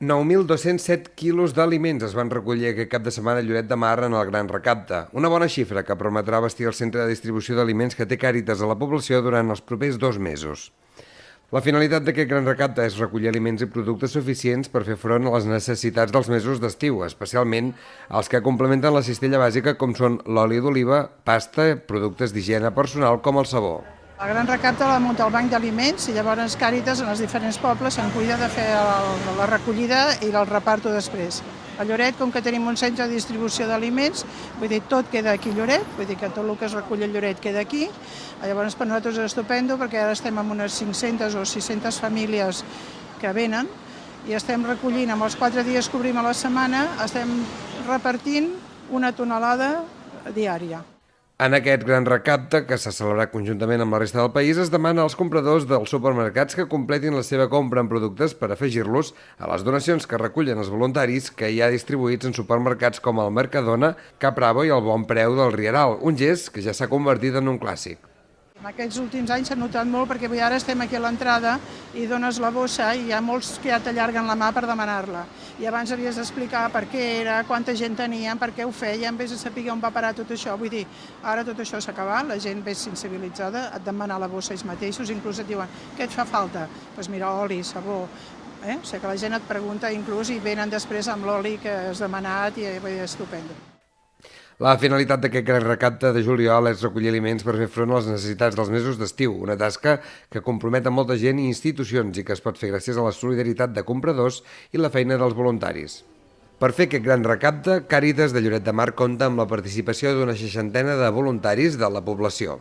9.207 quilos d'aliments es van recollir aquest cap de setmana a Lloret de Mar en el Gran Recapte, una bona xifra que permetrà vestir el centre de distribució d'aliments que té Càritas a la població durant els propers 2 mesos. La finalitat d'aquest Gran Recapte és recollir aliments i productes suficients per fer front a les necessitats dels mesos d'estiu, especialment els que complementen la cistella bàsica com són l'oli d'oliva, pasta, productes d'higiene personal com el sabó. El Gran Recapte l'ha muntat el Banc d'Aliments i llavors Càritas en els diferents pobles se'n cuida de fer la recollida i el reparto després. A Lloret, com que tenim un centre de distribució d'aliments, vull dir, tot queda aquí a Lloret, vull dir que tot el que es recull a Lloret queda aquí. Llavors per nosaltres és estupendo perquè ara estem amb unes 500 o 600 famílies que venen i estem recollint, amb els 4 dies que obrim a la setmana, estem repartint 1 tonelada diària. En aquest Gran Recapte, que s'ha celebrat conjuntament amb la resta del país, es demana als compradors dels supermercats que completin la seva compra en productes per afegir-los a les donacions que recullen els voluntaris que hi ha distribuïts en supermercats com el Mercadona, Cap Bravo i el Bon Preu del Rieral, un gest que ja s'ha convertit en un clàssic. En aquests últims anys s'ha notat molt perquè avui ara estem aquí a l'entrada i dones la bossa i hi ha molts que ja t'allarguen la mà per demanar-la. I abans havies d'explicar per què era, quanta gent tenien, per què ho feien, vés a saber on va parar tot això. Vull dir, ara tot això s'ha acabat, la gent ve sensibilitzada, et demana la bossa ells mateixos, inclús et diuen, què et fa falta? Doncs mira, oli, sabó. O sigui que la gent et pregunta inclús i venen després amb l'oli que has demanat i vull dir, estupendo. La finalitat d'aquest Gran Recapte de juliol és recollir aliments per fer front a les necessitats dels mesos d'estiu, una tasca que compromet a molta gent i institucions i que es pot fer gràcies a la solidaritat de compradors i la feina dels voluntaris. Per fer aquest Gran Recapte, Càritas de Lloret de Mar compta amb la participació d'una 60ena de voluntaris de la població.